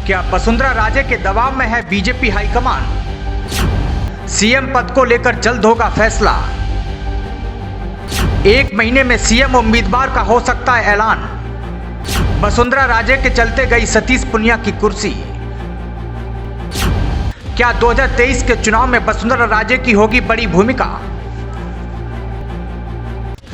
क्या वसुंधरा राजे के दबाव में है बीजेपी हाईकमान? सीएम पद को लेकर जल्द होगा फैसला। 1 महीने में सीएम उम्मीदवार का हो सकता है ऐलान। वसुंधरा राजे के चलते गई सतीश पुनिया की कुर्सी। क्या 2023 के चुनाव में वसुंधरा राजे की होगी बड़ी भूमिका?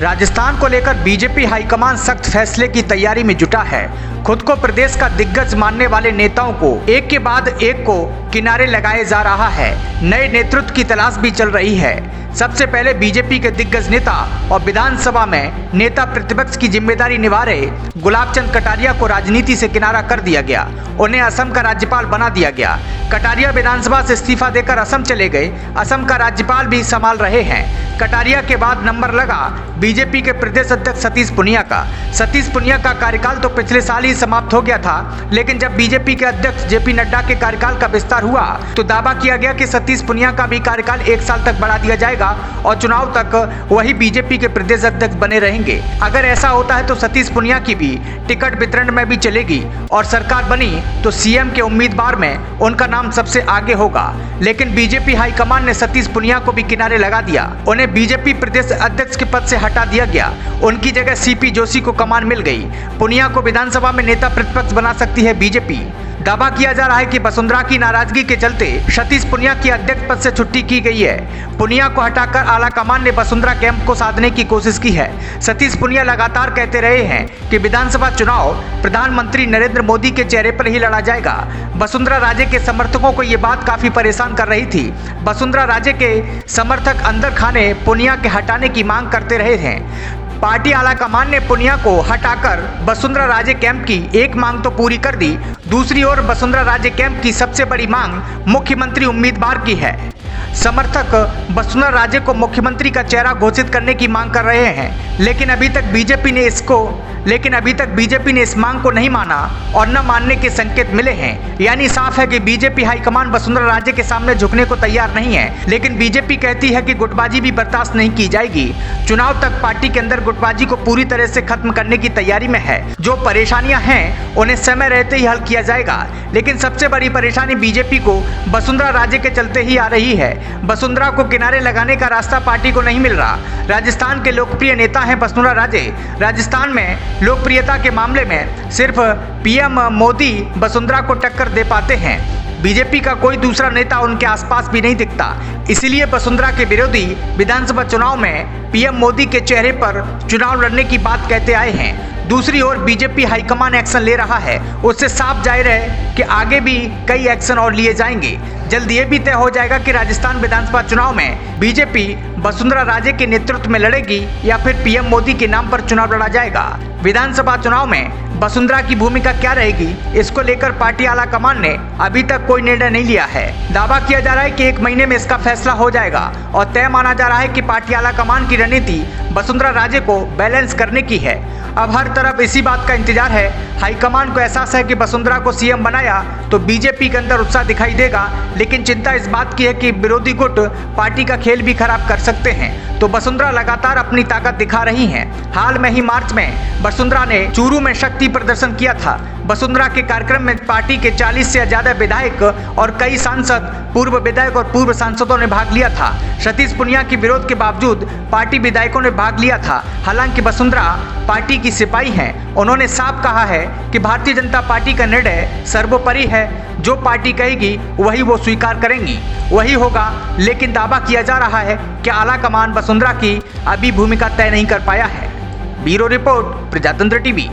राजस्थान को लेकर बीजेपी हाईकमान सख्त फैसले की तैयारी में जुटा है। खुद को प्रदेश का दिग्गज मानने वाले नेताओं को एक के बाद एक को किनारे लगाए जा रहा है। नए नेतृत्व की तलाश भी चल रही है। सबसे पहले बीजेपी के दिग्गज नेता और विधानसभा में नेता प्रतिपक्ष की जिम्मेदारी निभा रहे गुलाबचंद कटारिया को राजनीति से किनारा कर दिया गया। उन्हें असम का राज्यपाल बना दिया गया। कटारिया विधानसभा से इस्तीफा देकर असम चले गए। असम का राज्यपाल भी संभाल रहे हैं। कटारिया के बाद नंबर लगा बीजेपी के प्रदेश अध्यक्ष सतीश पुनिया का। सतीश पुनिया का कार्यकाल तो पिछले साल ही समाप्त हो गया था, लेकिन जब बीजेपी के अध्यक्ष जेपी नड्डा के कार्यकाल का विस्तार हुआ तो दावा किया गया कि सतीश पुनिया का भी कार्यकाल 1 साल तक बढ़ा दिया जाएगा और चुनाव तक वही बीजेपी के प्रदेश अध्यक्ष बने रहेंगे। अगर ऐसा होता है तो सतीश पुनिया की भी टिकट वितरण में भी चलेगी और सरकार बनी तो सीएम के उम्मीदवार में उनका नाम सबसे आगे होगा। लेकिन बीजेपी हाईकमान ने सतीश पुनिया को भी किनारे लगा दिया। उन्हें बीजेपी प्रदेश अध्यक्ष के पद से हटा दिया गया। उनकी जगह सीपी जोशी को कमान मिल गई। पुनिया को विधानसभा में नेता प्रतिपक्ष बना सकती है बीजेपी। दावा किया जा रहा है कि वसुंधरा की नाराजगी के चलते सतीश पुनिया की अध्यक्ष पद से छुट्टी की गई है। पुनिया को हटाकर आला कमान ने वसुंधरा कैंप को साधने की कोशिश की है। सतीश पुनिया लगातार कहते रहे हैं कि विधानसभा चुनाव प्रधानमंत्री नरेंद्र मोदी के चेहरे पर ही लड़ा जाएगा। वसुंधरा राजे के समर्थकों को ये बात काफी परेशान कर रही थी। वसुंधरा राजे के समर्थक अंदर खाने पुनिया के हटाने की मांग करते रहे हैं। पार्टी आलाकमान ने पुनिया को हटाकर वसुंधरा राजे कैंप की एक मांग तो पूरी कर दी। दूसरी ओर वसुंधरा राजे कैंप की सबसे बड़ी मांग मुख्यमंत्री उम्मीदवार की है। समर्थक वसुंधरा राजे को मुख्यमंत्री का चेहरा घोषित करने की मांग कर रहे हैं, लेकिन अभी तक बीजेपी ने इस मांग को नहीं माना और न मानने के संकेत मिले हैं। यानी साफ है कि बीजेपी हाईकमान वसुंधरा राजे के सामने झुकने को तैयार नहीं है। लेकिन बीजेपी कहती है कि गुटबाजी भी बर्दाश्त नहीं की जाएगी। चुनाव तक पार्टी के अंदर गुटबाजी को पूरी तरह से खत्म करने की तैयारी में है। जो परेशानियां हैं उन्हें समय रहते ही हल किया जाएगा। लेकिन सबसे बड़ी परेशानी बीजेपी को वसुंधरा राजे के चलते ही आ रही है। वसुंधरा को किनारे लगाने का रास्ता पार्टी को नहीं मिल रहा। राजस्थान के लोकप्रिय नेता हैं वसुंधरा राजे। राजस्थान में लोकप्रियता के मामले में सिर्फ पीएम मोदी वसुंधरा को टक्कर दे पाते हैं। बीजेपी का कोई दूसरा नेता उनके आसपास भी नहीं दिखता। इसीलिए वसुंधरा के विरोधी विधानसभा चुनाव में पीएम मोदी के चेहरे पर चुनाव लड़ने की बात कहते आए हैं। दूसरी ओर बीजेपी हाईकमान एक्शन ले रहा है। उससे साफ जाहिर है कि आगे भी कई एक्शन और लिए जाएंगे। जल्द ये भी तय हो जाएगा कि राजस्थान विधानसभा चुनाव में बीजेपी वसुंधरा राजे के नेतृत्व में लड़ेगी या फिर पीएम मोदी के नाम पर चुनाव लड़ा जाएगा। विधानसभा चुनाव में वसुंधरा की भूमिका क्या रहेगी, इसको लेकर पार्टी आलाकमान ने अभी तक कोई निर्णय नहीं लिया है। दावा किया जा रहा है कि 1 महीने में इसका फैसला हो जाएगा और तय माना जा रहा है कि पार्टी आलाकमान की रणनीति वसुंधरा राजे को बैलेंस करने की है। अब हर तरफ इसी बात का इंतजार है। हाईकमान को एहसास है कि वसुंधरा को सीएम बनाया तो बीजेपी के अंदर उत्साह दिखाई देगा, लेकिन चिंता इस बात की है कि विरोधी गुट पार्टी का खेल भी खराब कर सकते हैं। तो वसुंधरा लगातार अपनी ताकत दिखा रही हैं। हाल में ही मार्च में वसुंधरा ने चूरू में शक्ति प्रदर्शन किया था। वसुंधरा के कार्यक्रम में पार्टी के 40 से ज्यादा विधायक और कई सांसद, पूर्व विधायक और पूर्व सांसदों ने भाग लिया था। सतीश पुनिया के विरोध के बावजूद पार्टी विधायकों ने भाग लिया था। हालांकि वसुंधरा पार्टी की सिपाही हैं। उन्होंने साफ कहा है कि भारतीय जनता पार्टी का निर्णय सर्वोपरि है। जो पार्टी कहेगी वही वो स्वीकार करेंगी, वही होगा। लेकिन दावा किया जा रहा है कि आलाकमान वसुंधरा की अभी भूमिका तय नहीं कर पाया है। ब्यूरो रिपोर्ट, प्रजातंत्र टीवी।